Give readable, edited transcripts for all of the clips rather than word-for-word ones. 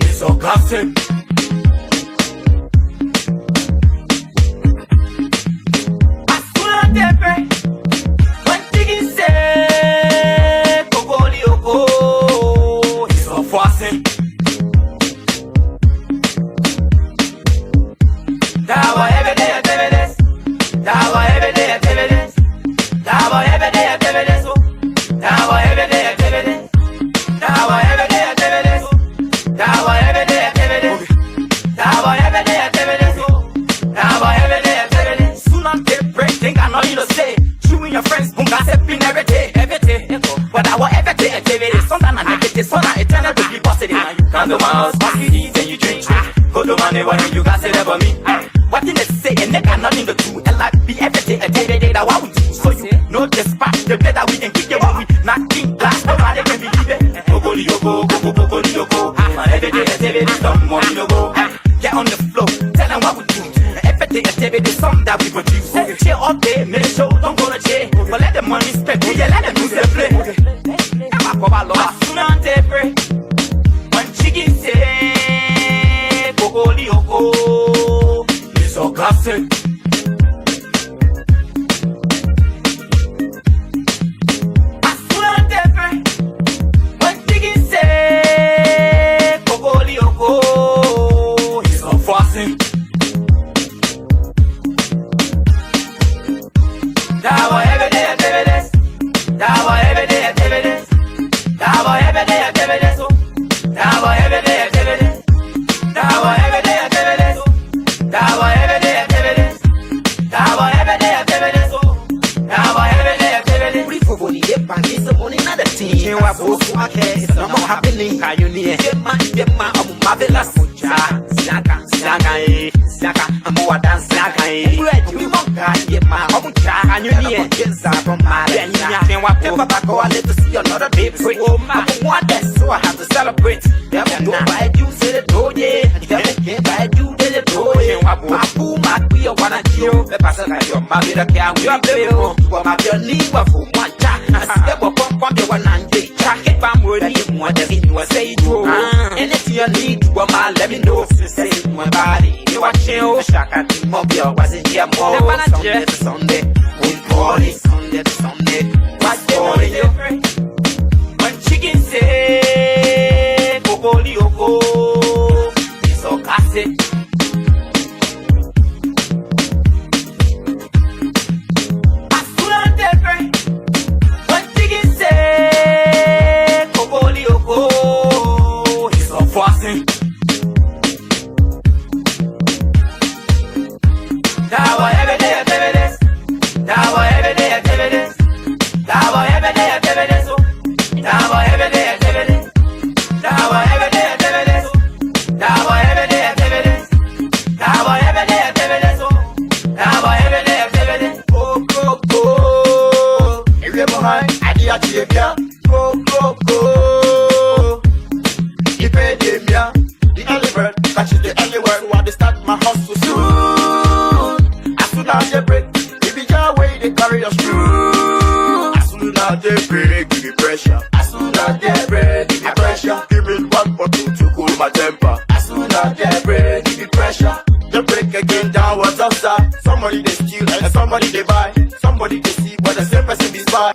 It's a gossip. You got say that for me. What did they say? And they got nothing to do. And like be everything a day that what we do. So you know the spot, the bed that we can kick it when we knocking glass. Nobody can believe it. Every day, someone you go. Get on the floor, tell them what we do. Everything activity, something that we produce. Chill all day, make sure don't go to jail. But let the money spend, yeah, let them lose their play. When chicken say it's a gossip. When chicken say it's a fussing. Every day activities. Every day activities. Every day activities. Every day activities. Happening, pioneer. Get my, marvelous. Saka, I'm more than Saka. You won't get my own child, and you need from my then what Papa go a little see another baby. Oh, my want that, so I have to celebrate. Never know why you say the door, yeah. Never can't buy you the door, yeah. My boo, my queer, wanna kill the person like your mother, the car, we are bill. You are my journey, but for one time, I step up on the one and day. If I'm worthy, you want to see you say true. And if you need to, let me know. Say my body, you are chill. Shaka, mobile, was it here more? Sunday to Sunday, we call it Sunday to Sunday. What's calling you? When chicken say, it's so classic. Somebody they steal and somebody they buy. Somebody they see what the same person is buy.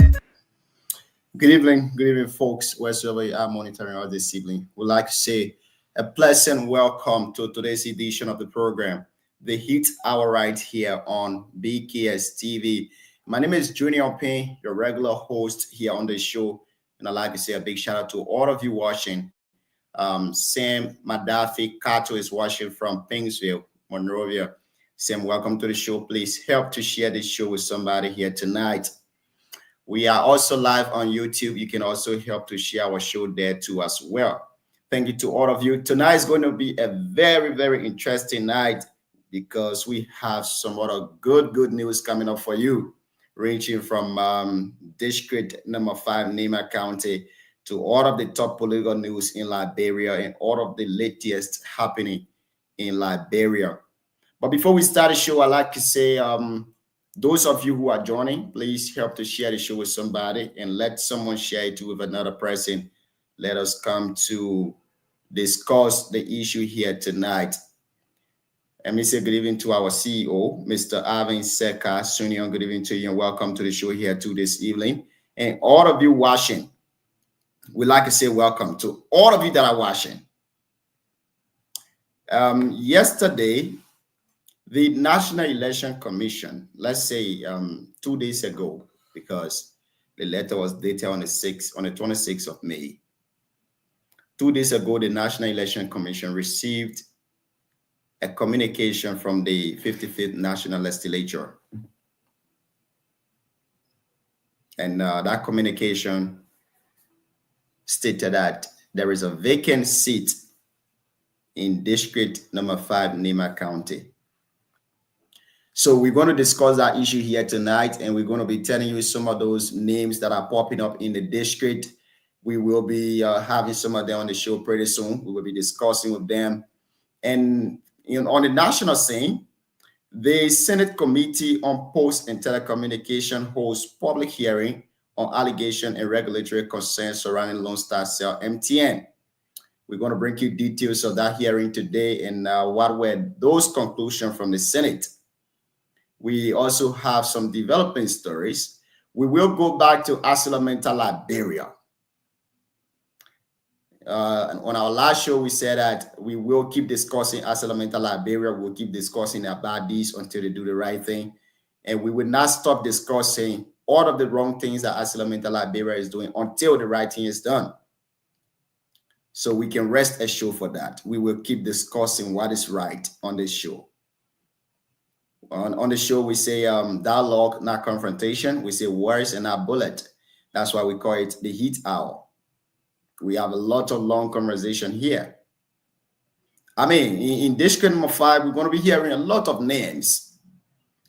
Good evening, folks. Wherever you are monitoring all this evening, we'd like to say a pleasant welcome to today's edition of the program, The Hit Hour, right here on BKS TV. My name is Junior Payne, your regular host here on the show, and I'd like to say a big shout out to all of you watching. Sam Madafi Kato is watching from Pingsville, Monrovia. Sam, welcome to the show. Please help to share this show with somebody here tonight. We are also live on YouTube. You can also help to share our show there too as well. Thank you to all of you. Tonight is going to be a very, very interesting night because we have some other good news coming up for you, ranging from District number 5, Nema County, to all of the top political news in Liberia and all of the latest happening in Liberia. But before we start the show, I'd like to say, those of you who are joining, please help to share the show with somebody and let someone share it with another person let us come to discuss the issue here tonight. Let me say good evening to our CEO, Mr. Arvin Seka Sunion. Good evening to you and welcome to the show here too this evening. And all of you watching, we'd like to say welcome to all of you that are watching. Yesterday, the National Election Commission, let's say 2 days ago, because the letter was dated on the 26th of May. 2 days ago, the National Election Commission received a communication from the 55th National Legislature. And that communication stated that there is a vacant seat in District Number 5, Nema County. So we're going to discuss that issue here tonight, and we're going to be telling you some of those names that are popping up in the district. We will be having some of them on the show pretty soon. We will be discussing with them. And on the national scene, the Senate Committee on Post and Telecommunication holds public hearing on allegation and regulatory concerns surrounding Lone Star Cell MTN. We're going to bring you details of that hearing today and what were those conclusions from the Senate. We also have some developing stories. We will go back to Asalamenta, Liberia. On our last show, we said that we will keep discussing Asalamenta, Liberia. We'll keep discussing about this until they do the right thing. And we will not stop discussing all of the wrong things that Asalamenta, Liberia is doing until the right thing is done. So we can rest assured for that. We will keep discussing what is right on this show. On the show, we say dialogue, not confrontation. We say words and not bullet. That's why we call it the heat hour. We have a lot of long conversation here. I mean, in District Number 5, we're going to be hearing a lot of names,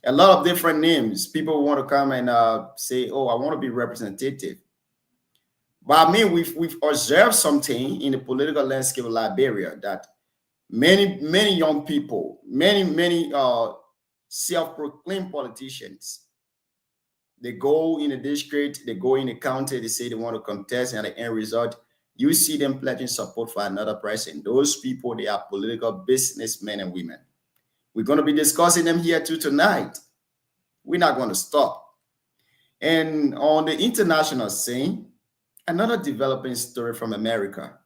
a lot of different names. People want to come and say, oh, I want to be representative. But I mean, we've observed something in the political landscape of Liberia that many young people, many self-proclaimed politicians, they go in a district, they go in a county, they say they want to contest, and at the end result, you see them pledging support for another person. Those people, they are political businessmen and women. We're going to be discussing them here too tonight. We're not going to stop. And on the international scene, another developing story from America.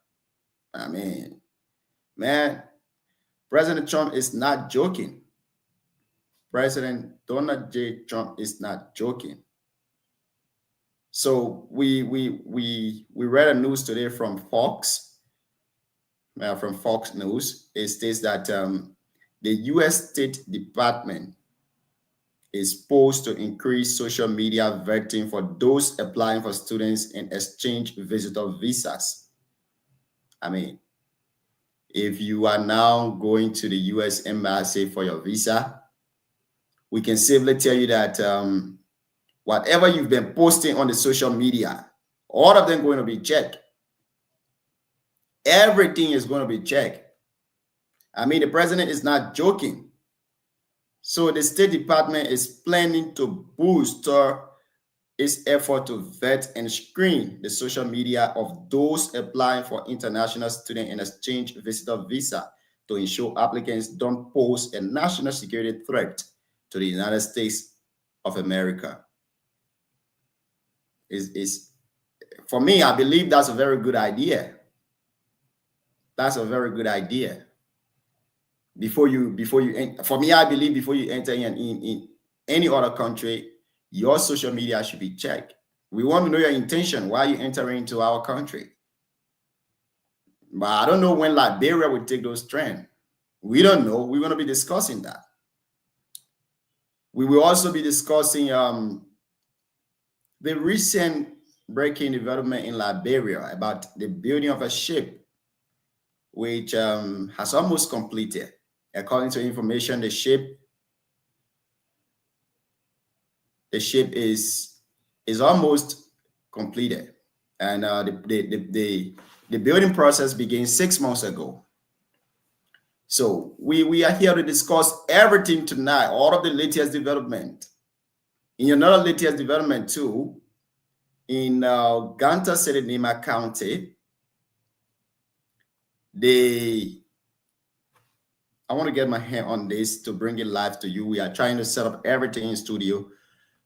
I mean, man, President Trump is not joking. President Donald J. Trump is not joking. So we read a news today from Fox News. It states that the U.S. State Department is supposed to increase social media vetting for those applying for students and exchange visitor visas. I mean, if you are now going to the U.S. Embassy for your visa, we can safely tell you that whatever you've been posting on the social media, all of them going to be checked. Everything is going to be checked. I mean, the president is not joking. So the State Department is planning to boost its effort to vet and screen the social media of those applying for international student and exchange visitor visa to ensure applicants don't pose a national security threat to the United States of America. For me, I believe that's a very good idea. That's a very good idea. For me, I believe before you enter in any other country, your social media should be checked. We want to know your intention while you enter into our country. But I don't know when Liberia will take those trends. We don't know. We're going to be discussing that. We will also be discussing the recent breaking development in Liberia about the building of a ship, which has almost completed. According to information, the ship is almost completed, and the building process began 6 months ago. So we are here to discuss everything tonight, all of the latest development. In another latest development too, in Ganta City, Nema County, I want to get my hand on this to bring it live to you. We are trying to set up everything in studio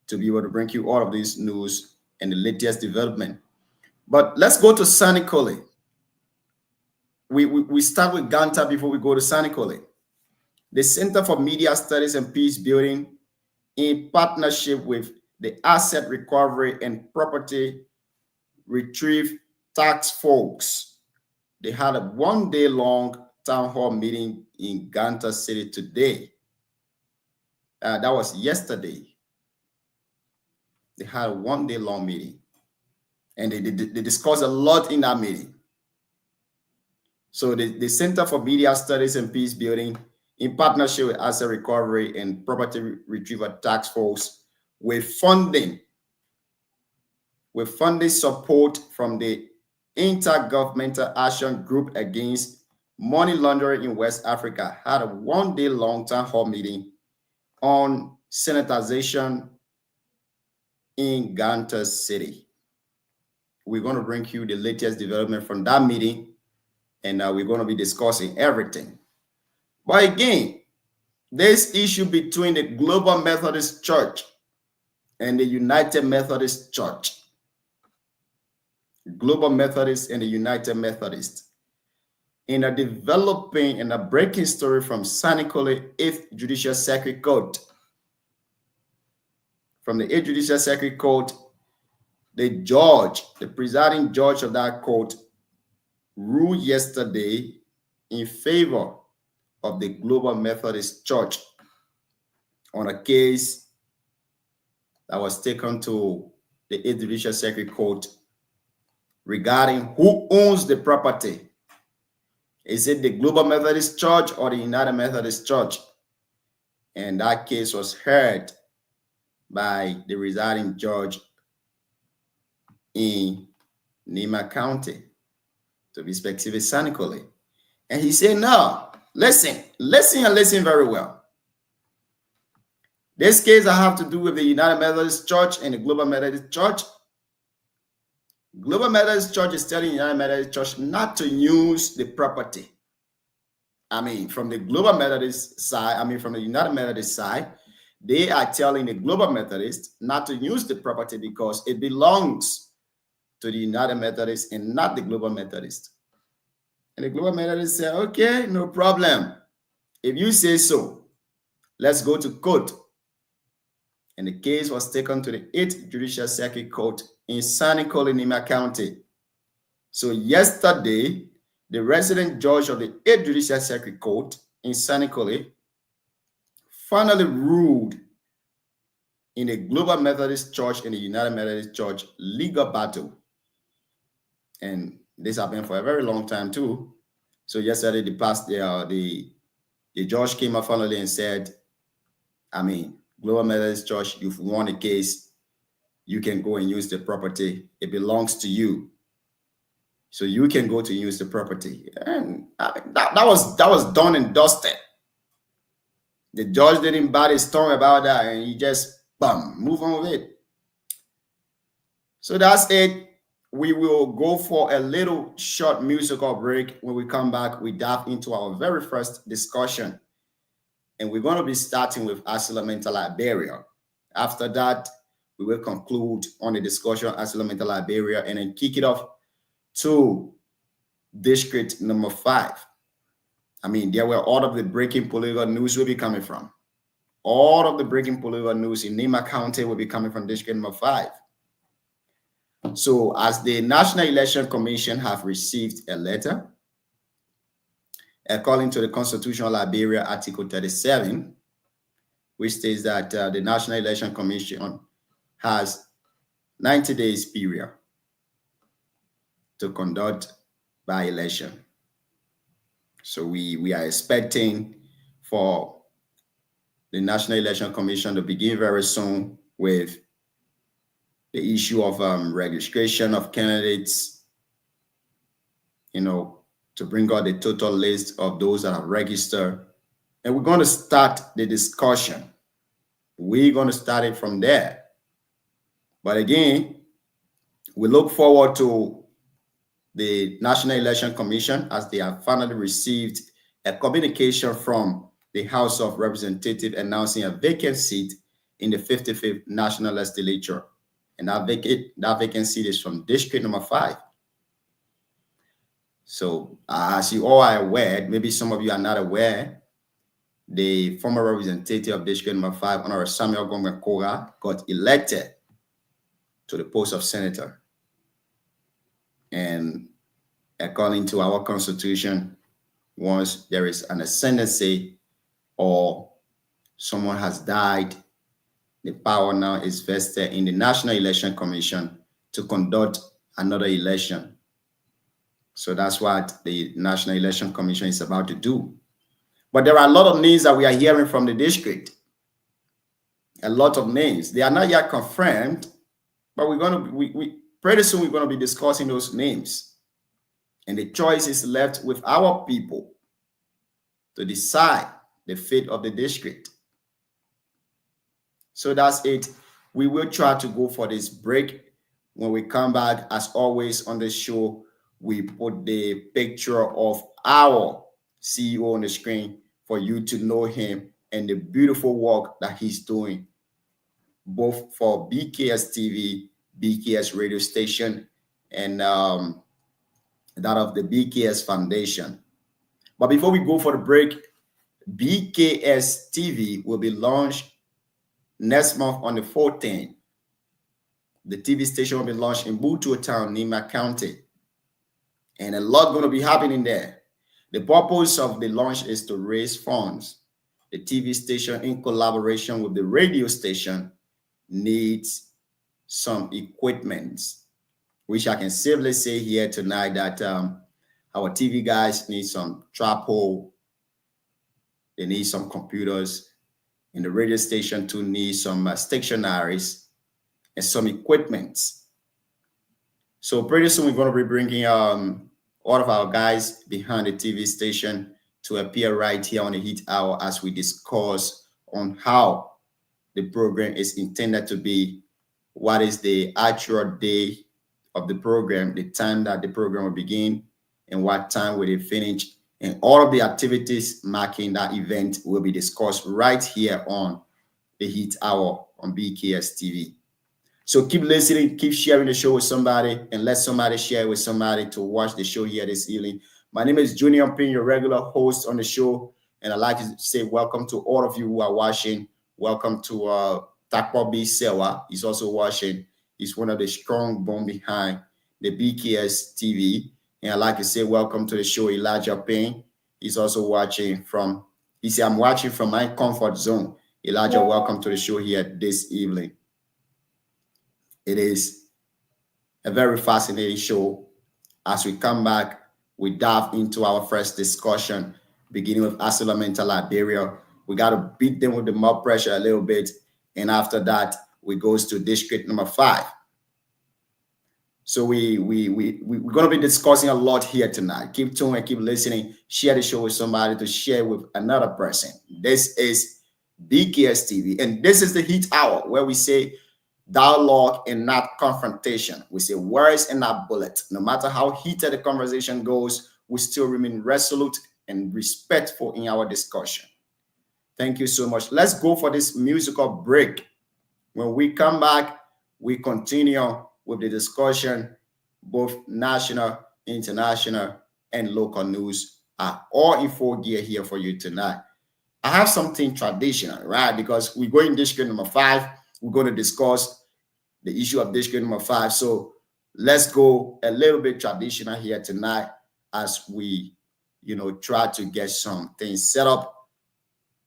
to be able to bring you all of this news and the latest development. But let's go to Sanikole. We start with Ganta before we go to Sanikole. The Center for Media Studies and Peace Building, in partnership with the Asset Recovery and Property Retrieve Task Force, they had a one-day-long town hall meeting in Ganta City today. That was yesterday. They had a one-day-long meeting, and they discussed a lot in that meeting. So the Center for Media Studies and Peace Building, in partnership with Asset Recovery and Property Retrieval Task Force, with funding support from the Intergovernmental Action Group Against Money Laundering in West Africa, had a one-day-long town hall meeting on sanitization in Ganta City. We're going to bring you the latest development from that meeting, and we're going to be discussing everything. But again, this issue between the Global Methodist Church and the United Methodist Church, Global Methodist and the United Methodist, in a developing and a breaking story from Sanikole 8th Judicial Circuit Court. From the 8th Judicial Circuit Court, the presiding judge of that court, ruled yesterday in favor of the Global Methodist Church on a case that was taken to the 8th Judicial Circuit Court regarding who owns the property. Is it the Global Methodist Church or the United Methodist Church? And that case was heard by the residing judge in Nima County, to be specific, Sanikole. And he said, no, listen and listen very well. This case I have to do with the United Methodist Church and the Global Methodist Church. Global Methodist Church is telling the United Methodist Church not to use the property. From the Global Methodist side, from the United Methodist side, they are telling the Global Methodist not to use the property because it belongs to the United Methodist and not the Global Methodist. And the Global Methodist said, okay, no problem. If you say so, let's go to court. And the case was taken to the 8th Judicial Circuit Court in Sanikole, Nima County. So yesterday, the resident judge of the 8th Judicial Circuit Court in Sanikole finally ruled in the Global Methodist Church and the United Methodist Church legal battle. And this happened for a very long time too. So yesterday, the judge came up finally and said, Global Methodist Church, you've won a case. You can go and use the property. It belongs to you. So you can go to use the property. And that was done and dusted. The judge didn't bat his tongue about that, and he just move on with it. So that's it. We will go for a little short musical break. When we come back, we dive into our very first discussion. And we're going to be starting with Accidental Liberia. After that, we will conclude on the discussion of Accidental Liberia and then kick it off to district number 5. There were all of the breaking political news will be coming from. All of the breaking political news in Nima County will be coming from district number 5. So as the National Election Commission have received a letter, according to the Constitution of Liberia, Article 37, which states that the National Election Commission has 90 days period to conduct by-election. So we are expecting for the National Election Commission to begin very soon with the issue of registration of candidates, to bring out the total list of those that are registered. And we're going to start the discussion. We're going to start it from there. But again, we look forward to the National Election Commission, as they have finally received a communication from the House of Representatives announcing a vacant seat in the 55th National Legislature. And that vacant seat is from District number 5. So as you all are aware, maybe some of you are not aware, the former representative of District number 5, Honorable Samuel Gombe Koga, got elected to the post of senator. And according to our constitution, once there is an ascendancy or someone has died, the power now is vested in the National Election Commission to conduct another election. So that's what the National Election Commission is about to do. But there are a lot of names that we are hearing from the district. A lot of names. They are not yet confirmed, but we're going to pretty soon we're going to be discussing those names. And the choice is left with our people to decide the fate of the district. So that's it. We will try to go for this break. When we come back, as always on the show, we put the picture of our CEO on the screen for you to know him and the beautiful work that he's doing, both for BKS TV, BKS radio station, and that of the BKS Foundation. But before we go for the break, BKS TV will be launched next month on the 14th. The TV station will be launched in Butu Town, Nima County. And a lot going to be happening there. The purpose of the launch is to raise funds. The TV station, in collaboration with the radio station, needs some equipment, which I can safely say here tonight that our TV guys need some tripod. They need some computers. And the radio station too needs some stationaries and some equipment. So pretty soon we're going to be bringing all of our guys behind the TV station to appear right here on the Heat Hour as we discuss on how the program is intended to be, what is the actual day of the program, the time that the program will begin, and what time will it finish. And all of the activities marking that event will be discussed right here on the Heat Hour on BKS TV. So keep listening, keep sharing the show with somebody, and let somebody share with somebody to watch the show here this evening. My name is Junior Pin, your regular host on the show, and I'd like to say welcome to all of you who are watching. Welcome to Takpo B. Sewa. He's also watching. He's one of the strong bone behind the BKS TV. And I'd like to say welcome to the show, Elijah Payne. He's also watching from, he said, I'm watching from my comfort zone. Elijah, welcome to the show here this evening. It is a very fascinating show. As we come back, we dive into our first discussion, beginning with Asilamental Liberia. We got to beat them with the mob pressure a little bit. And after that, we goes to district number 5. So we're going to be discussing a lot here tonight. Keep tuned and keep listening. Share the show with somebody to share with another person. This is BKS TV, and this is the Heat Hour, where we say dialogue and not confrontation. We say words and not bullets. No matter how heated the conversation goes, we still remain resolute and respectful in our discussion. Thank you so much. Let's go for this musical break. When we come back, we continue with the discussion. Both national, international, and local news are all in full gear here for you tonight. I have something traditional, right? Because we go in district number 5. We're going to discuss the issue of district number 5. So let's go a little bit traditional here tonight as we, try to get some things set up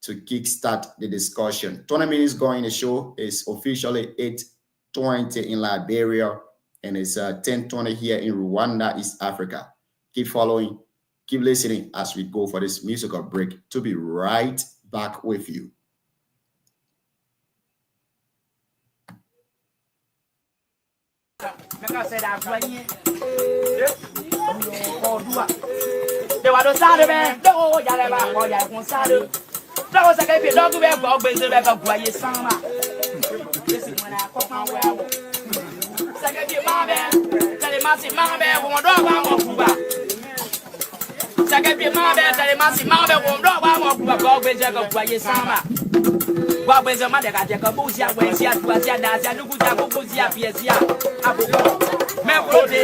to kickstart the discussion. 20 minutes going, the show is officially 8:20 in Liberia, and it's 10:20 here in Rwanda, East Africa. Keep following, keep listening as we go for this musical break to be right back with you. masi mambe wondo wa mo kuba. Saka bi mambe tare masi mambe wondo wa mo kuba ko gbe je ko kwa ye sama. Wa gbe je ma de ka je ko bu sia we sia tu sia da sia nuku ja ko sia pie sia. Abuko. Me ko de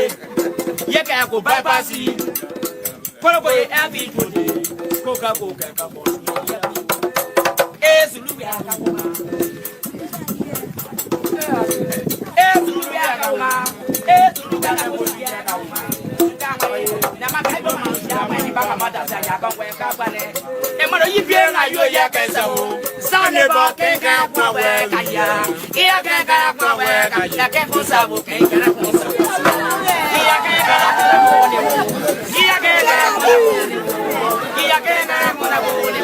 ye ka ko bypass. Ko ko ye every today. Ko ka ko mo. Zulu ya ka ko. Zulu ya ka ko. Zulu ya ka ko. Na ma ka bo ma ya ma ni ba ma da sa ya ka we ka ba ne. E mo yi bi na yo ya ka sa o. Sa ne ba ke ka kwa we ka ya. E ya ka kwa we ka ya ke ko sa bo ke ka ko sa. E ya ke ka kwa bo ne. E ya ke ka kwa bo ne. E ya ke ka kwa bo ne.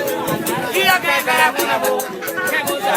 E ya ke ka kwa bo. Ke ko sa.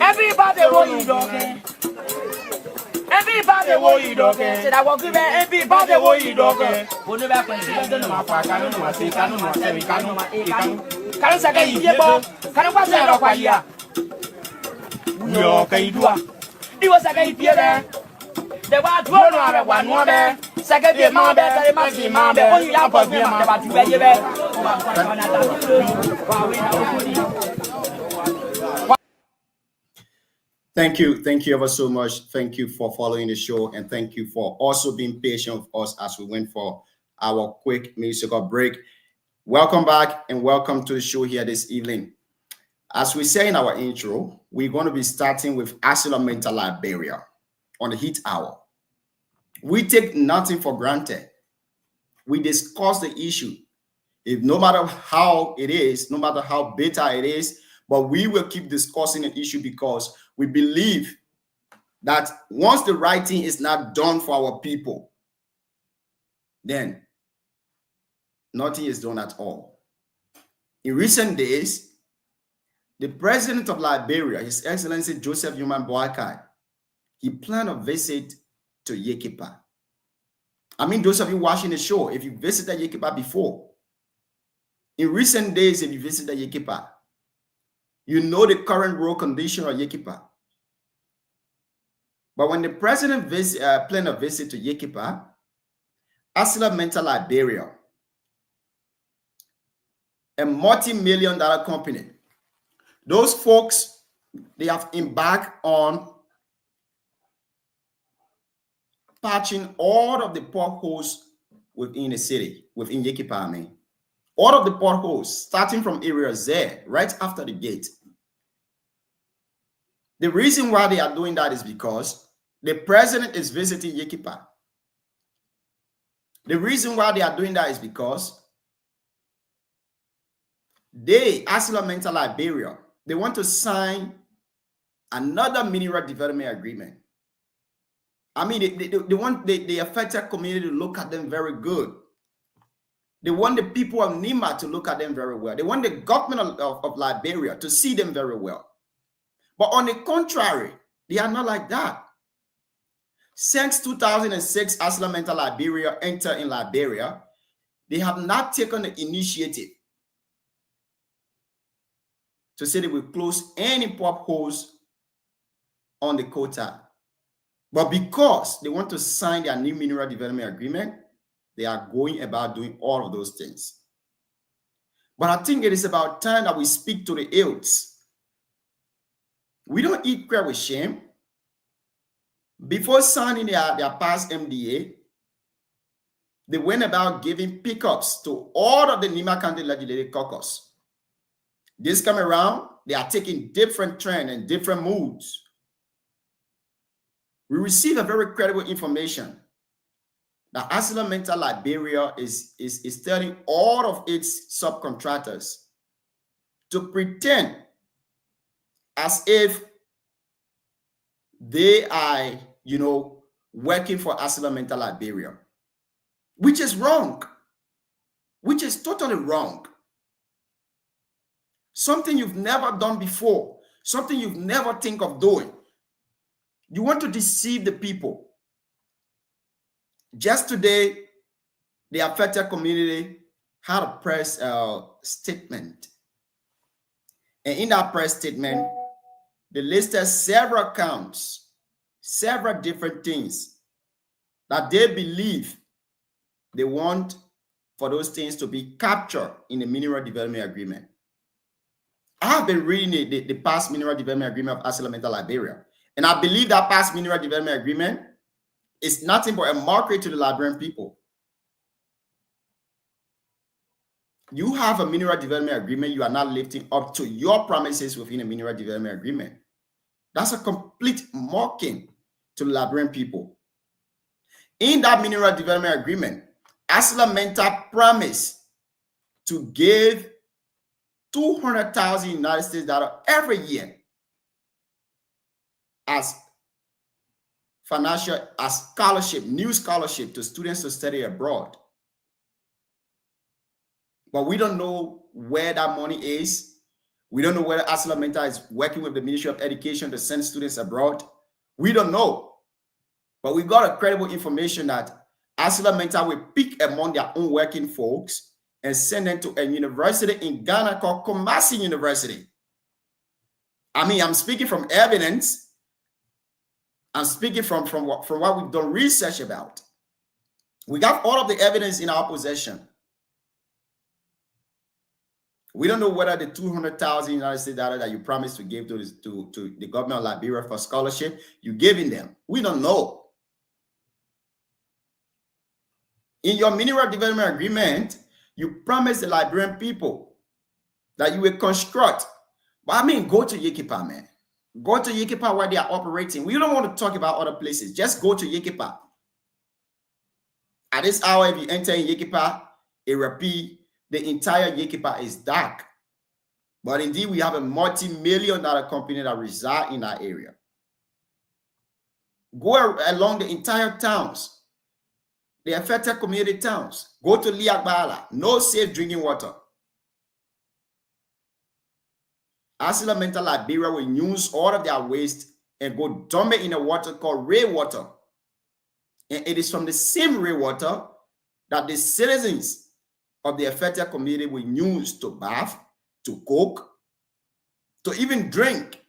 Everybody will you talking. Everybody will you talking. Said I will give everybody will you talking. Will you back when you don't know my father? Can't know say can't know say can't know can't say you bo. Can't pass it off here. Yo, can you do it? It was a guy here. The one thrown out one more there. Second year, my bed, I must be my bed. Only up of me about to be there. Thank you ever so much. Thank you for following the show, and thank you for also being patient with us as we went for our quick musical break. Welcome back and welcome to the show here this evening. As we say in our intro, we're going to be starting with accidental Liberia on the heat hour. We take nothing for granted. We discuss the issue. If no matter how it is, no matter how bitter it is, but we will keep discussing the issue because we believe that once the right thing is not done for our people, then nothing is done at all. In recent days, the president of Liberia, His Excellency Joseph Human Boakai, he planned a visit to Yekipa. I mean, those of you watching the show, if you visited Yekipa before, in recent days, if you visited Yekipa, you know the current road condition of Yekipa. But when the president planned a visit to Yekipa, Asila Mental Liberia, a multi-million-dollar company. Those folks, they have embarked on patching all of the potholes within the city, within Yekipa, I mean. All of the potholes, starting from area Z, right after the gate. The reason why they are doing that is because the president is visiting Yekipa. The reason why they are doing that is because they, ArcelorMittal Liberia, they want to sign another mineral development agreement. I mean, they want the affected community to look at them very good. They want the people of Nima to look at them very well. They want the government of Liberia to see them very well. But on the contrary, they are not like that. Since 2006, ArcelorMittal Liberia entered in Liberia, they have not taken the initiative to say they will close any potholes on the quota. But because they want to sign their new mineral development agreement, they are going about doing all of those things. But I think it is about time that we speak to the youths. We don't eat crap with shame. Before signing their past MDA, they went about giving pickups to all of the Nima County Legislative Caucus. This time around, they are taking different trends and different moods. We receive a very credible information that ArcelorMittal Liberia is telling all of its subcontractors to pretend as if they are, working for ArcelorMittal Liberia, which is wrong, which is totally wrong. Something you've never done before, something you've never think of doing. You want to deceive the people. Just today, the affected community had a press statement. And in that press statement, they listed several counts, several different things that they believe they want for those things to be captured in the Mineral Development Agreement. I have been reading the past Mineral Development Agreement of ArcelorMittal Liberia, and I believe that past Mineral Development Agreement is nothing but a mockery to the Liberian people. You have a Mineral Development Agreement, you are not lifting up to your promises within a Mineral Development Agreement. That's a complete mocking to the Liberian people. In that Mineral Development Agreement, ArcelorMittal promised to give 200,000 United States dollars every year as financial, as scholarship, new scholarship to students to study abroad. But we don't know where that money is. We don't know whether ArcelorMittal is working with the Ministry of Education to send students abroad. We don't know. But we got a credible information that ArcelorMittal will pick among their own working folks and send them to a university in Ghana called Kumasi University. I mean, I'm speaking from evidence. I'm speaking from what we've done research about. We got all of the evidence in our possession. We don't know whether the 200,000 United States dollars that you promised to give to the government of Liberia for scholarship, you're giving them. We don't know. In your Mineral Development Agreement, you promised the Liberian people that you will construct. But I mean, go to Yekipa, man. Go to Yekipa where they are operating. We don't want to talk about other places. Just go to Yekipa. At this hour, if you enter in Yekipa, Erapi, the entire Yekipa is dark. But indeed, we have a multi-million-dollar company that resides in that area. Go along the entire towns, the affected community towns. Go to Liagbala, no safe drinking water. ArcelorMittal Liberia will use all of their waste and go dump it in a water called rainwater. And it is from the same rainwater that the citizens of the affected community will use to bath, to cook, to even drink,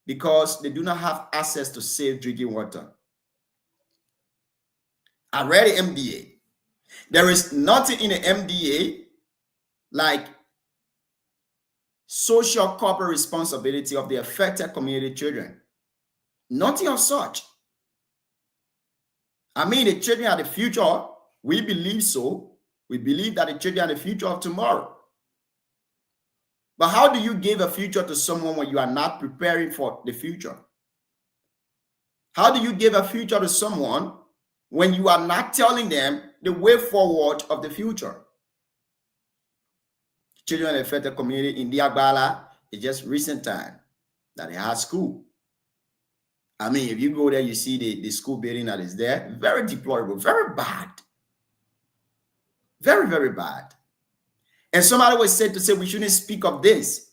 because they do not have access to safe drinking water. I read the MDA. There is nothing in the MDA like social corporate responsibility of the affected community children. Nothing of such. I mean, the children are the future. We believe so. We believe that the children are the future of tomorrow. But how do you give a future to someone when you are not preparing for the future? How do you give a future to someone when you are not telling them the way forward of the future? Children in the affected community in Diagbala, it's just recent time that they had school. I mean, if you go there, you see the school building that is there, very deplorable, very bad. Very, very bad. And somebody was said to say we shouldn't speak of this.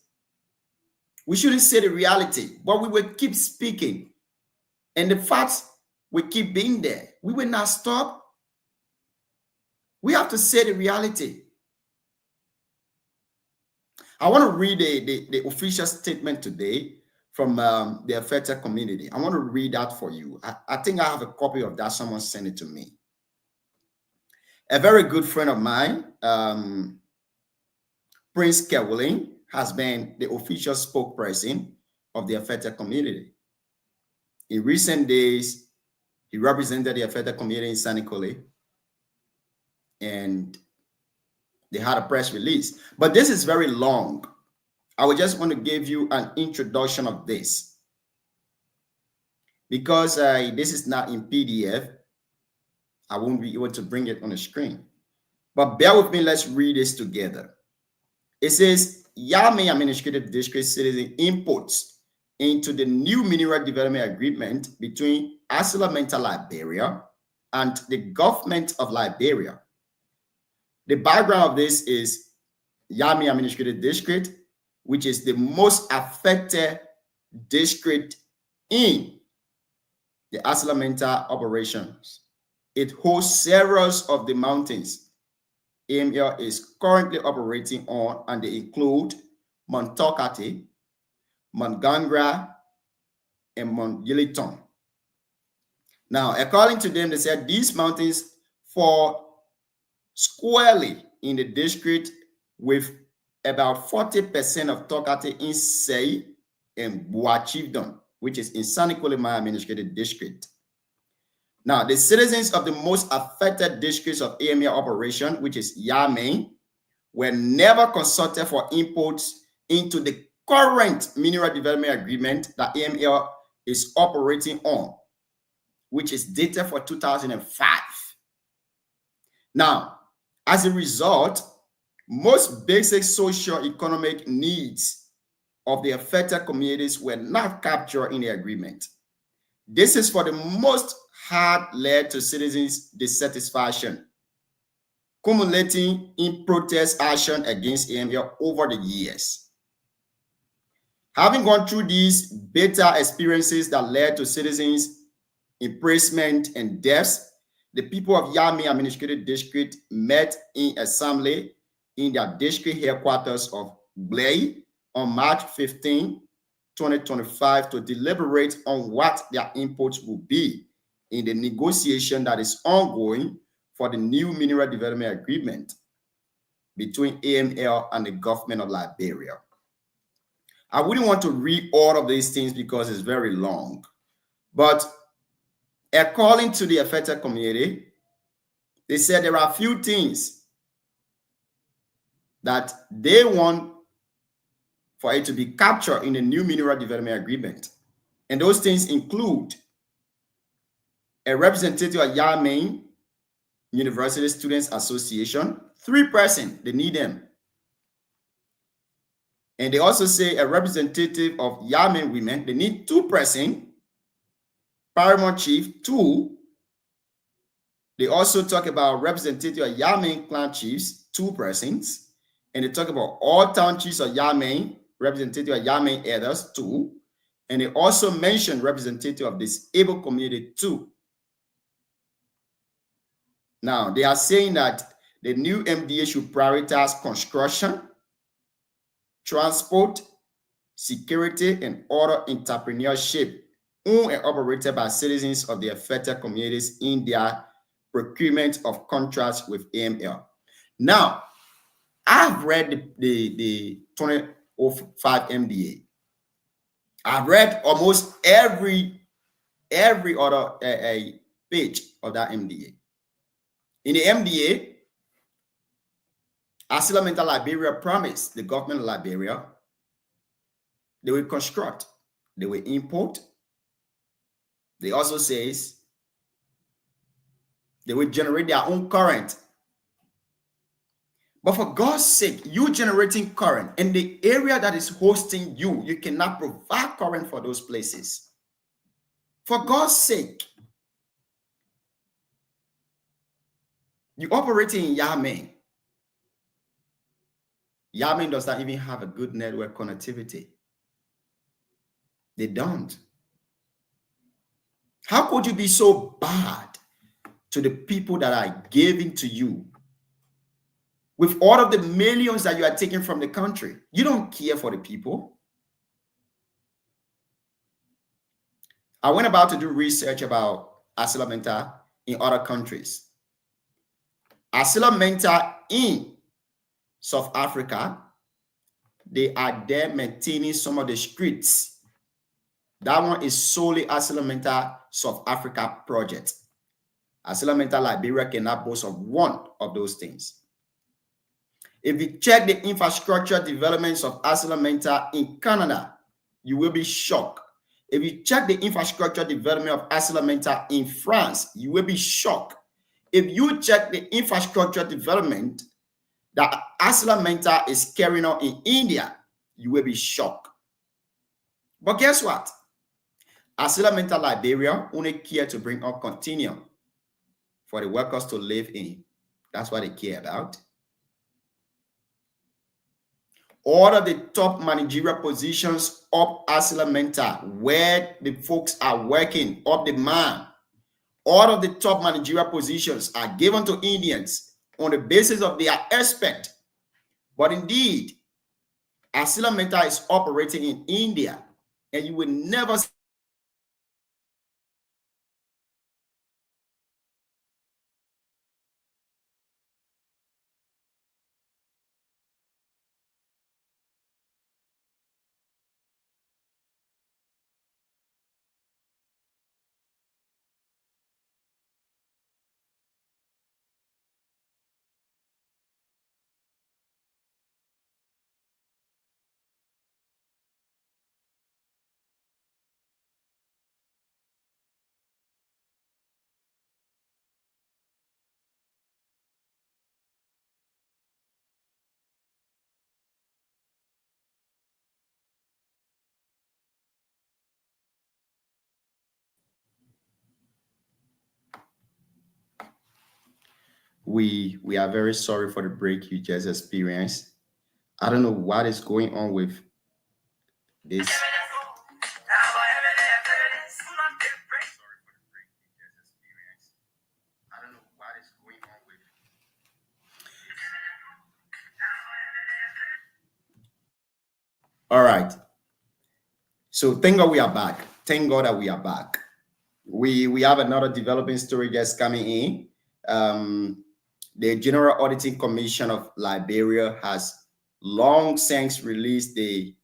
We shouldn't say the reality, but we will keep speaking. And the facts will keep being there. We will not stop. We have to say the reality. I want to read the official statement today from the affected community. I want to read that for you. I think I have a copy of that. Someone sent it to me. A very good friend of mine, Prince Kewling, has been the official spokesperson of the affected community. In recent days, he represented the affected community in Sanikole, and they had a press release. But this is very long. I would just want to give you an introduction of this, because this is not in PDF. I won't be able to bring it on the screen. But bear with me, let's read this together. It says, Yame Administrative District citizen inputs into the new mineral development agreement between Asilamenta Liberia and the government of Liberia. The background of this is Yame Administrative District, which is the most affected district in the Asilamenta operations. It hosts several of the mountains AML is currently operating on, and they include Mount Tokate, Mount Gangra, and Mount Yiliton. Now, according to them, they said these mountains fall squarely in the district, with about 40% of Tokate in Sei and Buachivdon, which is in Sanikolema Administrative District. Now, the citizens of the most affected districts of AML operation, which is Yame, were never consulted for inputs into the current mineral development agreement that AML is operating on, which is dated for 2005. Now, as a result, most basic socio-economic needs of the affected communities were not captured in the agreement. This is for the most had led to citizens' dissatisfaction, culminating in protest action against AML over the years. Having gone through these bitter experiences that led to citizens' imprisonment and deaths, the people of Yame Administrative District met in assembly in their district headquarters of Blay on March 15, 2025 to deliberate on what their inputs will be in the negotiation that is ongoing for the new mineral development agreement between AML and the government of Liberia. I wouldn't want to read all of these things because it's very long, but according to the affected community, they said there are a few things that they want for it to be captured in the new mineral development agreement. And those things include a representative of Yame University Students Association, 3 persons, they need them. And they also say a representative of Yame women, they need 2 persons. Paramount chief, 2. They also talk about representative of Yame clan chiefs, 2 persons. And they talk about all town chiefs of Yame, representative of Yame elders, 2. And they also mention representative of disabled community, 2. Now, they are saying that the new MDA should prioritize construction, transport, security, and other entrepreneurship owned and operated by citizens of the affected communities in their procurement of contracts with AML. Now, I've read the or 5 MDA. I've read almost every other page of that MDA. In the MDA, Accidental Liberia promised the government of Liberia they will construct, they will import. They also says they will generate their own current. But for God's sake, you generating current in the area that is hosting you, you cannot provide current for those places. For God's sake, you operating in Yemen. Yemen does not even have a good network connectivity. They don't. How could you be so bad to the people that are giving to you with all of the millions that you are taking from the country? You don't care for the people. I went about to do research about Asilamenta in other countries. Asilamenta in South Africa, they are there maintaining some of the streets. That one is solely Asilamenta South Africa project. Asilamenta Liberia cannot boast of one of those things. If you check the infrastructure developments of Asilamenta in Canada, you will be shocked. If you check the infrastructure development of Asilamenta in France, you will be shocked. If you check the infrastructure development that Asilamenta is carrying out in India, you will be shocked. But guess what? Asilamenta Liberia only care to bring up continuum for the workers to live in. That's what they care about. All of the top managerial positions of Asilamenta, where the folks are working up the man, all of the top managerial positions are given to Indians on the basis of their aspect. But indeed, Asilamenta is operating in India, and you will never see we are very sorry for the break you just experienced. I don't know what is going on with this. All right. So thank God we are back. Thank God that we are back. We have another developing story just coming in. The General Auditing Commission of Liberia has long since released the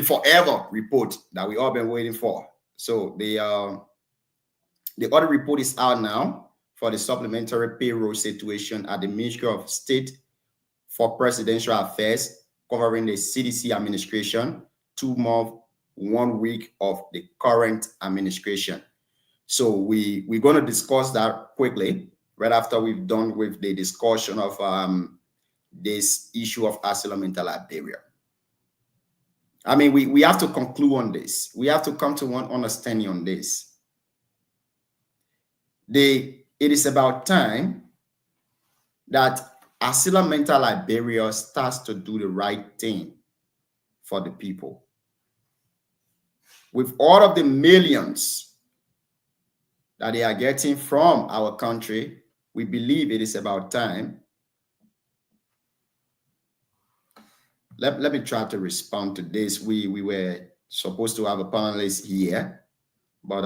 forever report that we all been waiting for. So the audit report is out now for the supplementary payroll situation at the Ministry of State for Presidential Affairs, covering the CDC administration, 2 months, 1 week of the current administration. So we're going to discuss that quickly right after we've done with the discussion of this issue of Asilamenta Liberia. I mean, we have to conclude on this. We have to come to one understanding on this. It is about time that Asilamenta Liberia starts to do the right thing for the people. With all of the millions that they are getting from our country, we believe it is about time. Let me try to respond to this. We were supposed to have a panelist here, but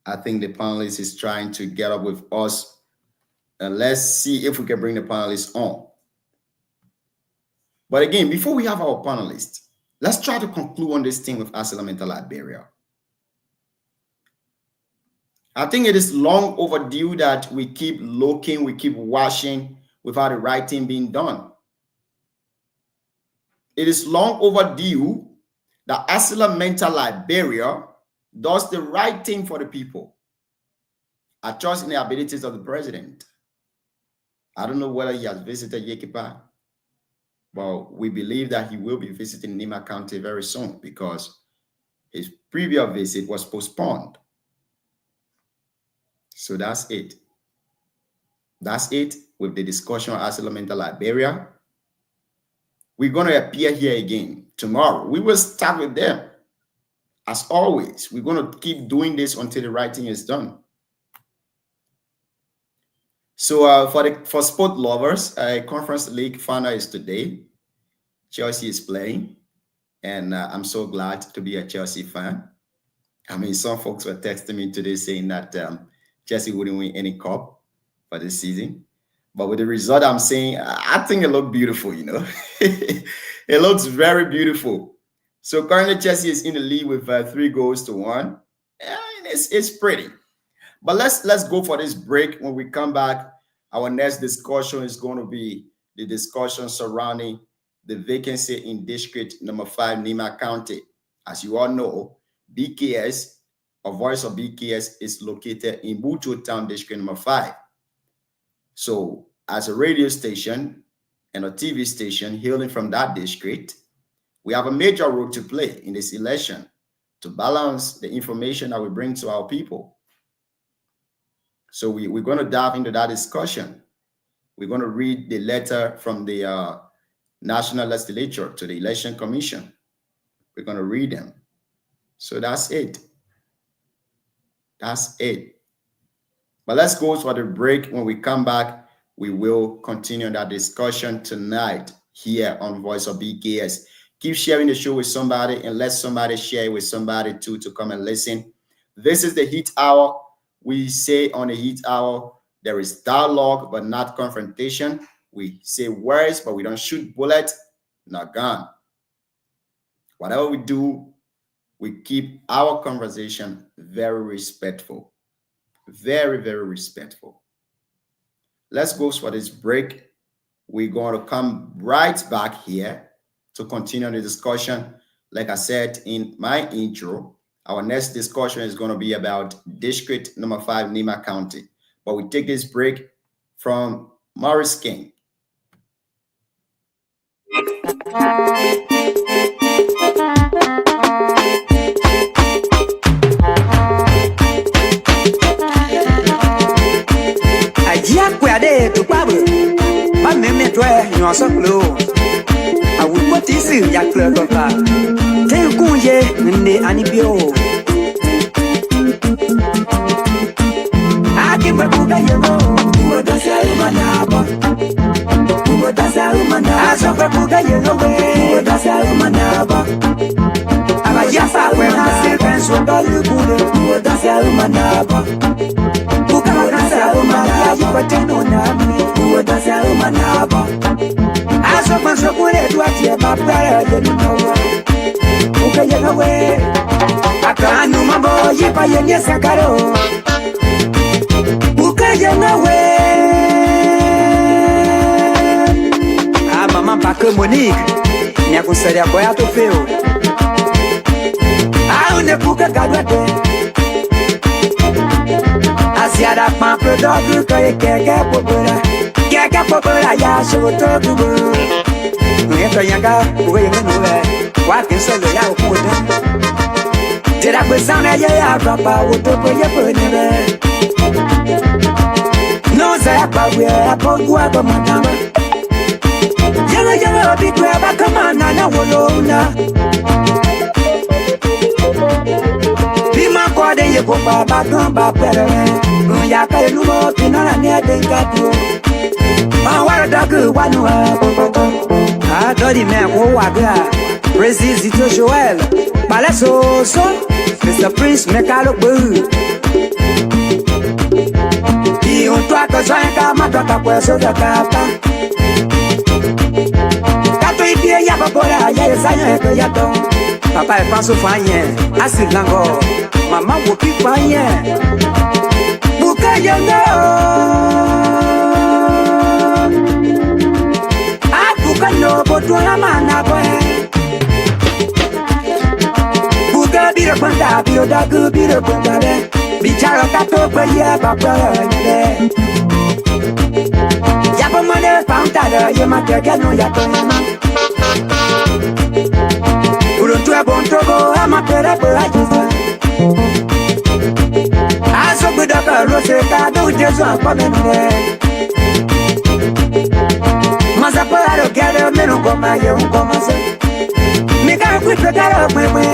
I think the panelist is trying to get up with us. And let's see if we can bring the panelists on. But again, before we have our panelists, let's try to conclude on this thing with accidental Liberia. I think it is long overdue that we keep looking, we keep watching without the right thing being done. It is long overdue that accidental Liberia does the right thing for the people. I trust in the abilities of the president. I don't know whether he has visited Yekipa, but we believe that he will be visiting Nima County very soon because his previous visit was postponed. So that's it. That's it with the discussion on accidental Liberia. We're going to appear here again tomorrow. We will start with them. As always, we're going to keep doing this until the right thing is done. So for sport lovers, Conference League final is today. Chelsea is playing, and I'm so glad to be a Chelsea fan. I mean, some folks were texting me today saying that Chelsea wouldn't win any cup for this season. But with the result, I'm saying, I think it looked beautiful, you know. It looks very beautiful. So currently, Chelsea is in the lead with 3-1. And it's pretty. But let's go for this break. When we come back, our next discussion is going to be the discussion surrounding the vacancy in District Number 5, Nima County. As you all know, BKS, a voice of BKS, is located in Bucho Town, District Number 5. So as a radio station and a TV station hailing from that district, we have a major role to play in this election to balance the information that we bring to our people. So we're going to dive into that discussion. We're going to read the letter from the National Legislature to the Election Commission. We're going to read them. So that's it. That's it. But let's go for the break. When we come back, we will continue that discussion tonight here on Voice of BKS. Keep sharing the show with somebody and let somebody share it with somebody too to come and listen. This is the Heat Hour. We say on the Heat Hour, there is dialogue, but not confrontation. We say words, but we don't shoot bullets, not gun. Whatever we do, we keep our conversation very respectful. Very, very respectful. Let's go for this break. We're going to come right back here to continue the discussion. Like I said in my intro, our next discussion is going to be about District Number 5, Nima County. But we take this break from Morris King. Monique, minha conselha boia tu feu. Ah, o nepuca caduete. Asiada pampa do que popula ya sou todo mundo. Entra yanga, o yanga no é. Quatro solo ya o puta. Tira coisa na ya rapa o topo ya ponele. Não sei a pagua, a pagua como tama. Yanga big grab a come on na wolona. Bima kwade ye bomba ba gamba pere. Ya ka enu mo pinala ne de gato. Ma wara dagu wanu a. Dodi me wo waga. Resist to Joel. Baleso so. Mr. Prince me kalo bu. Di un tua cosa ka ma toka pues so da kapa. yato. Papa e paso fanye, asilango. Mama woki fanye. Buka yanga. Abuka no botola mana boy. Buka bira kwanda bioda gu bira kwanda le. Bichara kato pa ya papa le. Yapa mane fountada ye mateka no yapa mama. Uruntu abontogo amapera pa ajuza. Aso budaka rose ka do jesu apamene. Mazapa aro kere meno koma ye unkoma se. Mika kwitwe karo mwe.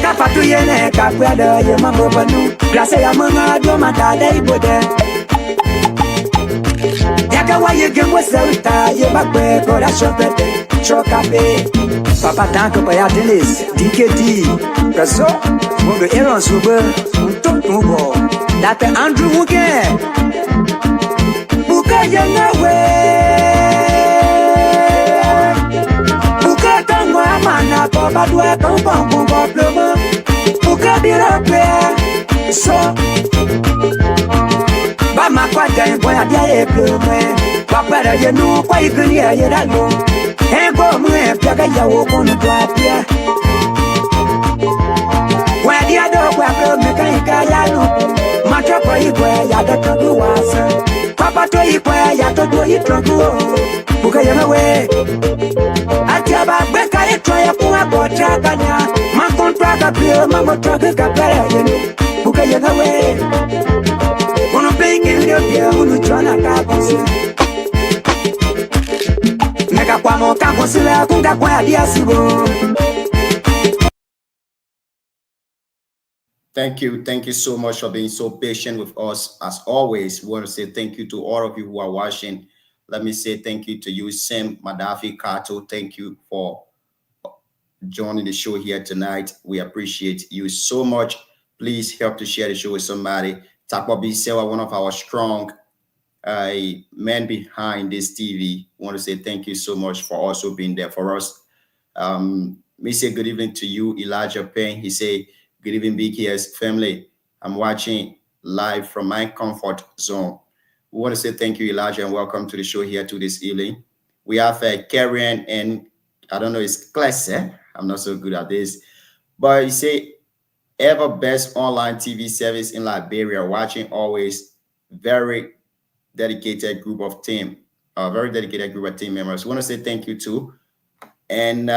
Kapatu yene kakwada ye mambo banu. Grâce ya manga do matada ibode. Yaka wa ye gemwe sauta ye bakwe kora shopete. Chokape. Papa tanka pa ya tenis. DKD. Preso. Mungo Aaron Super. Untotungo. Date Andrew Muge. Buka yanga we. Buka tangwa mana papa dwe kampang kumbo pluma. Buka bira pe. So. Ba makwata yengwa ya dia pluma. Papa da yenu kwa ikuni ya yedalo. Ego mwe pyaga ya wokonu dwapya. Wadi ado kwa pluma kanika ya no. Matropo ikwe ya dotogu wasa. Papa to ikwe ya todo itrogu. Buka yana we. Atiaba beka itro ya kuwa botra kanya. Makontra ka pluma motrogu kapera yenu. Buka yana we. Uno pingi ndio pia unu chona kabusi. Mega kwa mo kabusi la kunga kwa diasibo. Thank you so much for being so patient with us. As always, we want to say thank you to all of you who are watching. Let me say thank you to you, Sam Madafi Kato. Thank you for joining the show here tonight. We appreciate you so much. Please help to share the show with somebody. Takwa Bisewa, one of our strong men behind this TV. We want to say thank you so much for also being there for us. Me say good evening to you, Elijah Payne. He say, good evening, BKS family. I'm watching live from my comfort zone. We want to say thank you, Elijah, and welcome to the show here to this evening. We have Karen and I don't know, it's class, eh? I'm not so good at this. But you say, ever best online TV service in Liberia, watching always very dedicated group of team members. We want to say thank you too. And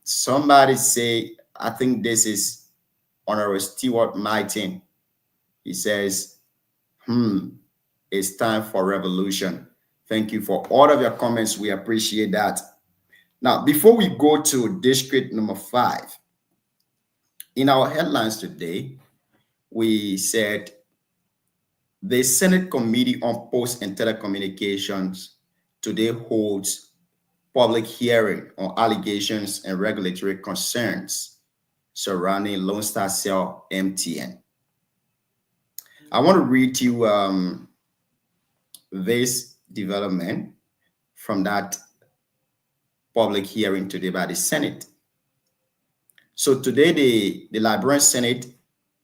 somebody say, I think this is Honorable Stewart Martin. He says, it's time for revolution. Thank you for all of your comments. We appreciate that. Now, before we go to district number 5, in our headlines today, we said the Senate Committee on Posts and Telecommunications today holds public hearing on allegations and regulatory concerns surrounding Lone Star Cell MTN. I want to read to you this development from that public hearing today by the Senate. So today, the Liberian Senate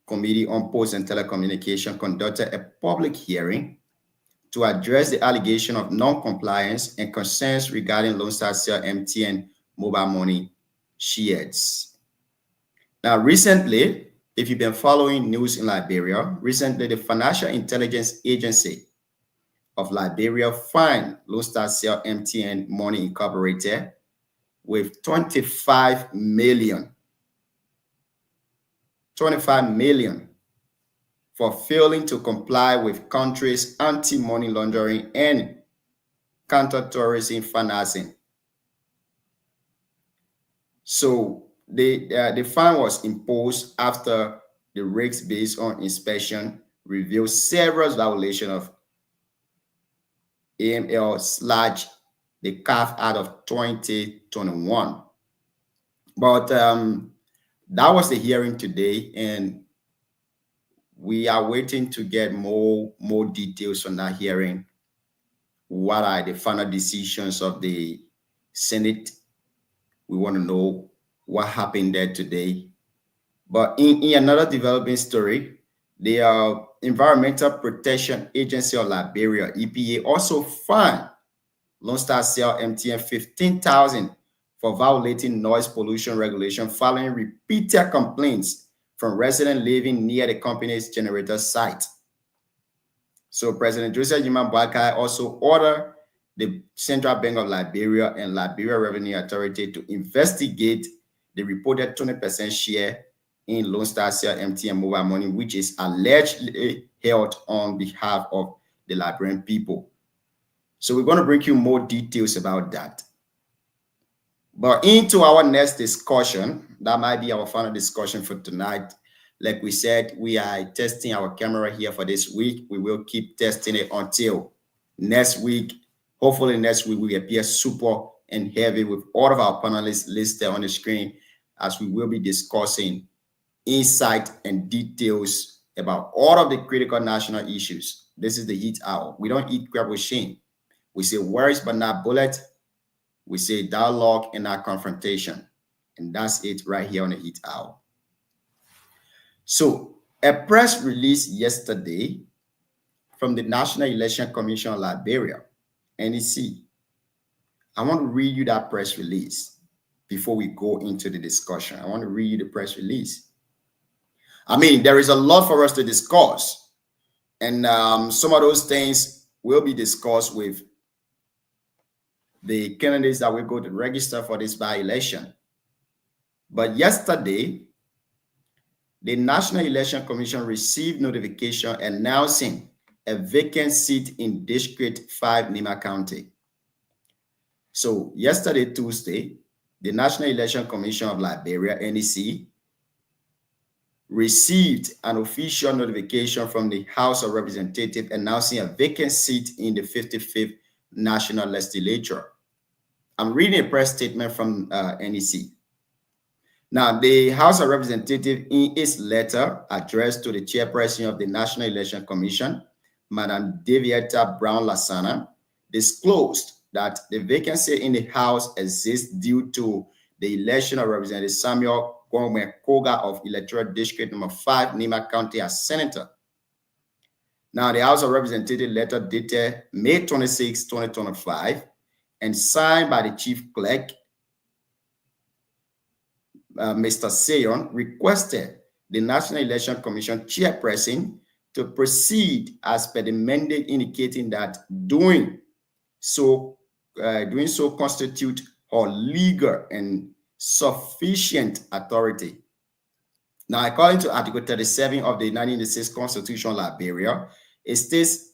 Committee on Posts and Telecommunication conducted a public hearing to address the allegation of non-compliance and concerns regarding Lone Star Cell MTN mobile money shares. Now, recently, if you've been following news in Liberia, recently the Financial Intelligence Agency of Liberia fined Lone Star Cell MTN Money Incorporated with 25 million for failing to comply with country's anti-money laundering and counter-terrorism financing. So the fine was imposed after the risks based on inspection revealed several violations of AML/ the CAF Act of 2021. But that was the hearing today, and we are waiting to get more details on that hearing. What are the final decisions of the Senate. We want to know what happened there today. But in another developing story, the Environmental Protection Agency of Liberia, EPA, also fined Lone Star Cell MTN 15,000 for violating noise pollution regulation following repeated complaints from residents living near the company's generator site. So President Joseph Jima Boakai also ordered the Central Bank of Liberia and Liberia Revenue Authority to investigate the reported 20% share in Lone Star Cell MTN mobile money, which is allegedly held on behalf of the Liberian people. So we're going to bring you more details about that. But into our next discussion, that might be our final discussion for tonight. Like we said, we are testing our camera here for this week. We will keep testing it until next week. Hopefully next week we appear super and heavy with all of our panelists listed on the screen, as we will be discussing insight and details about all of the critical national issues. This is the heat hour. We don't eat crab with shame. We say words but not bullet. We say dialogue and not confrontation. And that's it right here on the heat hour. So a press release yesterday from the National Election Commission of Liberia, NEC. I want to read you that press release before we go into the discussion. I want to read you the press release. I mean, there is a lot for us to discuss. And some of those things will be discussed with the candidates that will go to register for this by-election. But yesterday, the National Election Commission received notification announcing a vacant seat in District 5, Nima County. So yesterday, Tuesday, the National Election Commission of Liberia, NEC, received an official notification from the House of Representatives announcing a vacant seat in the 55th National Legislature. I'm reading a press statement from NEC. Now, the House of Representatives, in its letter addressed to the chairperson of the National Election Commission, Madam Davietta Brown-Lasana, disclosed that the vacancy in the House exists due to the election of Representative Samuel Koga of Electoral District number 5, Nima County as Senator. Now, the House of Representatives letter dated May 26, 2025, and signed by the Chief Clerk, Mr. Sayon, requested the National Election Commission chairperson to proceed as per the mandate, indicating that doing so constitute her legal and sufficient authority. Now, according to Article 37 of the 1986 Constitution of Liberia, it states,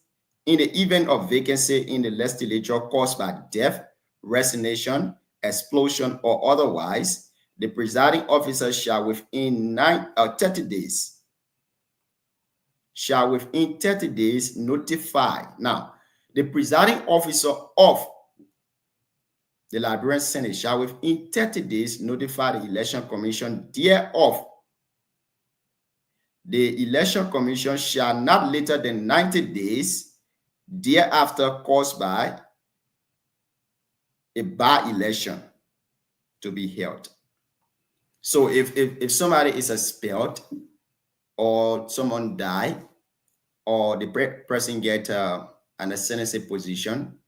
in the event of vacancy in the legislature caused by death, resignation, explosion, or otherwise, the presiding officer shall within 30 days notify. Now, the presiding officer of the Liberian Senate shall within 30 days notify the Election Commission thereof. The Election Commission shall not later than 90 days thereafter caused by a by-election to be held. So if somebody is expelled, or someone die, or the person get an ascendancy position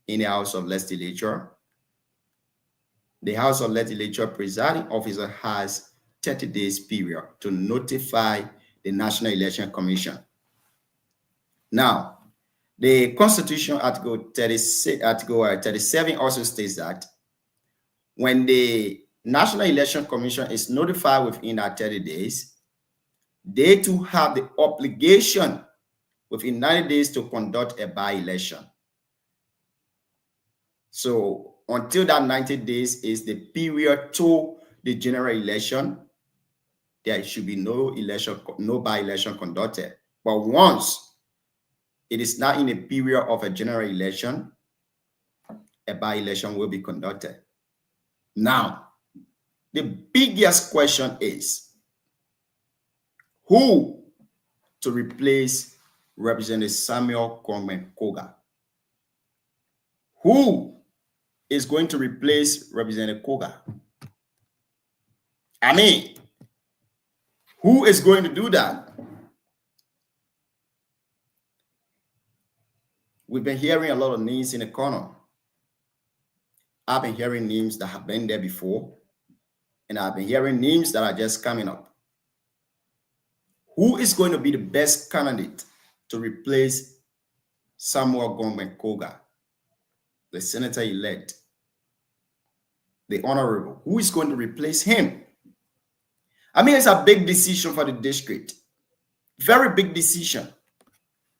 in the House of Legislature, the House of Legislature presiding officer has 30 days period to notify the National Election Commission. Now, the Constitution Article 37 also states that when the National Election Commission is notified within that 30 days, they too have the obligation within 90 days to conduct a by-election. So until that 90 days is the period to the general election, there should be no by-election conducted. But once it is not in a period of a general election, a by-election will be conducted. Now, the biggest question is who to replace Representative Samuel Koga? Who is going to replace Representative Koga? I mean, who is going to do that? We've been hearing a lot of names in the corner. I've been hearing names that have been there before, and I've been hearing names that are just coming up. Who is going to be the best candidate to replace Samuel Gongben Koga, the senator-elect, the honorable? Who is going to replace him? I mean, it's a big decision for the district. Very big decision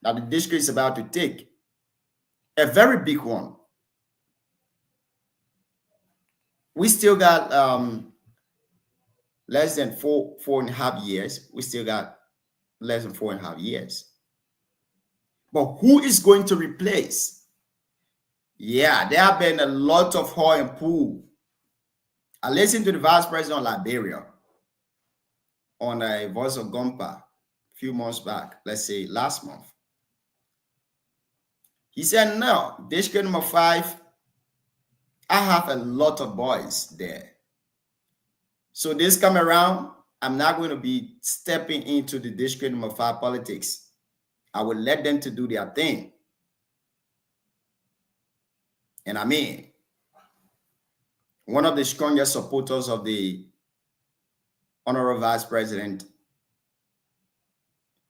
that the district is about to take. A very big one. We still got less than 4.5 years. We still got less than 4.5 years. But who is going to replace? Yeah, there have been a lot of haul and pull. I listened to the vice president of Liberia on a Voice of Gompa a few months back, let's say last month. He said, no, district number 5, I have a lot of boys there. So this come around, I'm not going to be stepping into the district number 5 politics. I will let them to do their thing. And I mean, one of the strongest supporters of the honorable vice president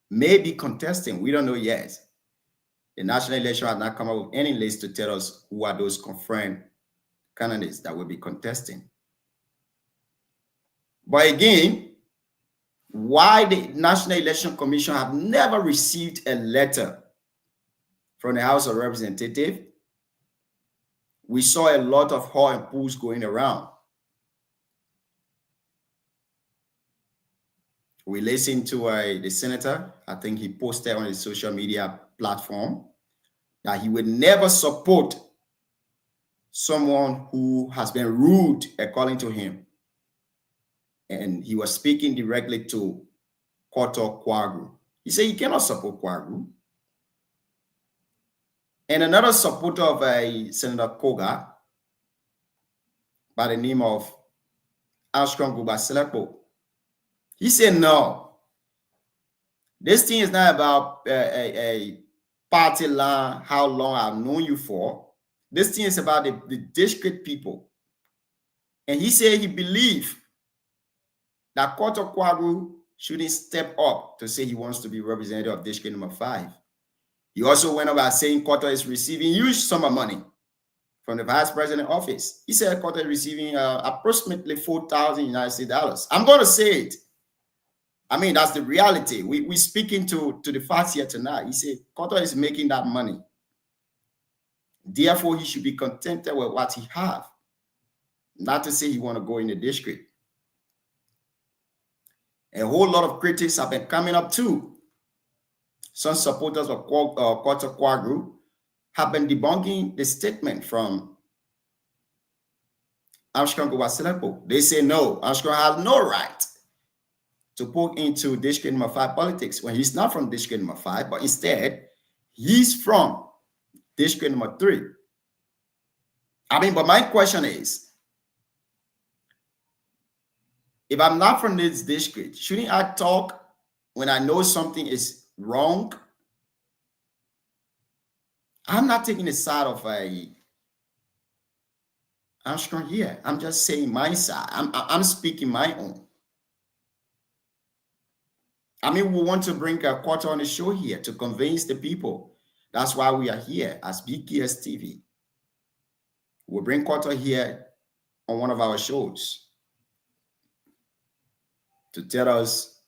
may be contesting. We don't know yet. The national election has not come up with any list to tell us who are those confirmed candidates that will be contesting. But again, why the National Election Commission have never received a letter from the House of Representatives? We saw a lot of haul and pulls going around. We listened to the senator. I think he posted on his social media platform that he would never support someone who has been rude, according to him. And he was speaking directly to Koto Kwagu. He said he cannot support Kwagu. And another supporter of Senator Koga by the name of Armstrong Gubaselepo, he said, no, this thing is not about a party line, how long I've known you for. This thing is about the district people. And he said he believed that Koto Kwagu shouldn't step up to say he wants to be representative of district number 5. He also went about saying Koto is receiving huge sum of money from the vice president office. He said Koto is receiving approximately $4,000 United States dollars. I'm going to say it. I mean, that's the reality. We're speaking to the facts here tonight. He said Koto is making that money. Therefore, he should be contented with what he have. Not to say he want to go in the district. A whole lot of critics have been coming up too. Some supporters of Koto Kwagu have been debunking the statement from Armstrong Gubaselepo. They say no, Armstrong has no right to poke into district number 5 politics when he's not from district number 5, but instead he's from district number 3. I mean, but my question is, if I'm not from this district, shouldn't I talk when I know something is wrong? I'm not taking the side of Armstrong here. I'm just saying my side. I'm speaking my own. I mean, we want to bring a quarter on the show here to convince the people. That's why we are here as BKS TV. We'll bring Quarter here on one of our shows to tell us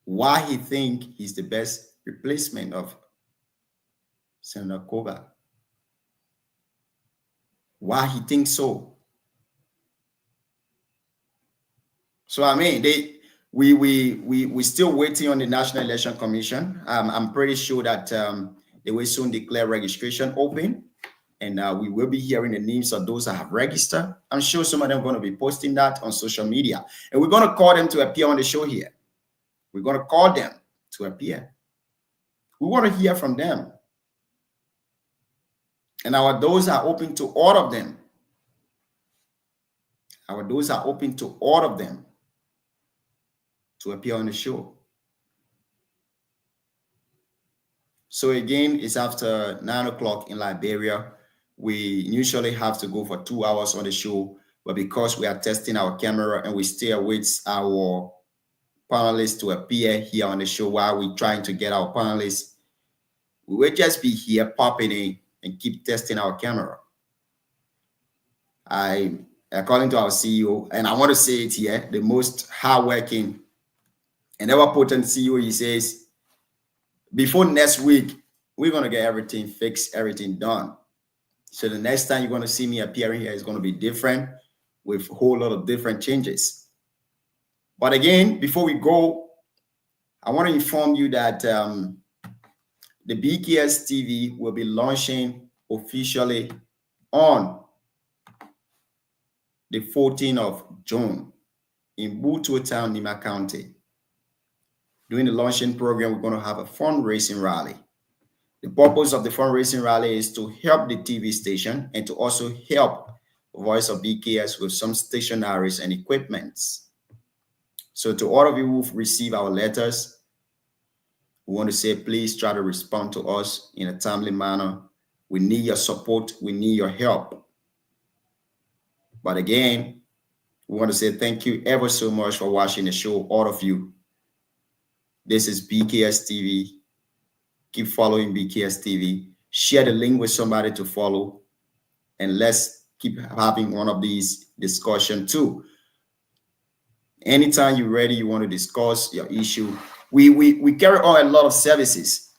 why he thinks he's the best replacement of Senator Koga. Why he thinks so. So I mean, we still waiting on the National Election Commission. I'm pretty sure that they will soon declare registration open, and we will be hearing the names of those that have registered. I'm sure some of them are going to be posting that on social media, and we're going to call them to appear on the show here. We're going to call them to appear. We want to hear from them, and those are open to all of them Our doors are open to all of them to appear on the show. So again, it's after 9 o'clock in Liberia. We usually have to go for 2 hours on the show, but because we are testing our camera and we still await our panelists to appear here on the show while we're trying to get our panelists, we will just be here popping in and keep testing our camera. According to our CEO, and I want to say it here, the most hardworking and ever potent CEO, he says, before next week, we're going to get everything fixed, everything done. So the next time you're going to see me appearing here is going to be different with a whole lot of different changes. But again, before we go, I want to inform you that the BKS TV will be launching officially on the 14th of June in Butuo Town, Nima County. During the launching program, we're going to have a fundraising rally. The purpose of the fundraising rally is to help the TV station and to also help Voice of BKS with some stationaries and equipments. So to all of you who've received our letters, we want to say, please try to respond to us in a timely manner. We need your support. We need your help. But again, we want to say thank you ever so much for watching the show, all of you. This is BKS TV. Keep following BKS TV. Share the link with somebody to follow. And let's keep having one of these discussions too. Anytime you're ready, you want to discuss your issue. We carry on a lot of services,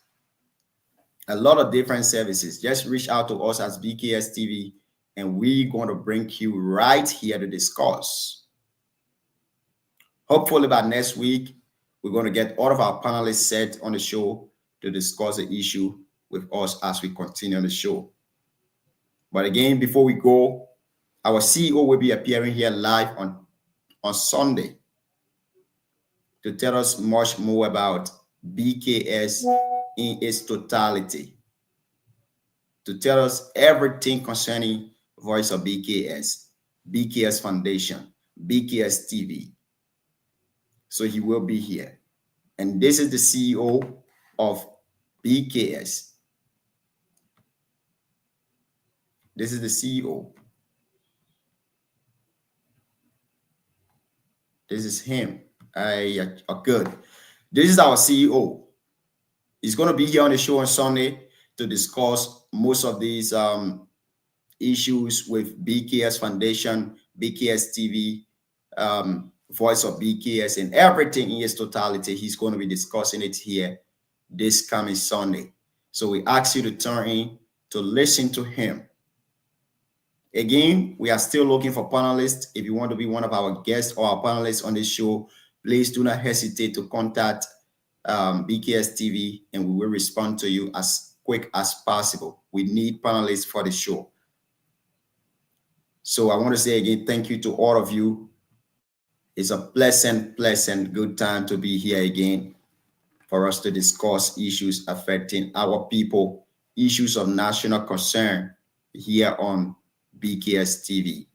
a lot of different services. Just reach out to us as BKS TV, and we're going to bring you right here to discuss. Hopefully by next week, we're going to get all of our panelists set on the show to discuss the issue with us as we continue on the show. But again, before we go, our CEO will be appearing here live on Sunday to tell us much more about BKS in its totality, to tell us everything concerning Voice of BKS, BKS Foundation, BKS TV. So he will be here. And this is the CEO of BKS. This is the CEO. This is him. Good. This is our CEO. He's going to be here on the show on Sunday to discuss most of these issues with BKS Foundation, BKS TV, Voice of BKS, and everything in its totality. He's going to be discussing it here this coming Sunday. So we ask you to turn in to listen to him. Again, we are still looking for panelists. If you want to be one of our guests or our panelists on this show, please do not hesitate to contact BKS TV, and we will respond to you as quick as possible. We need panelists for the show. So I want to say again, thank you to all of you. It's a pleasant, good time to be here again for us to discuss issues affecting our people, issues of national concern here on BKS TV.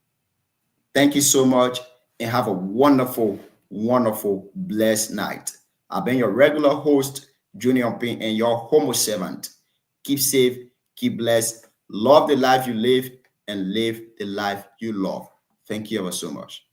Thank you so much and have a wonderful, blessed night. I've been your regular host, Junior Pin, and your homo servant. Keep safe, keep blessed, love the life you live, and live the life you love. Thank you ever so much.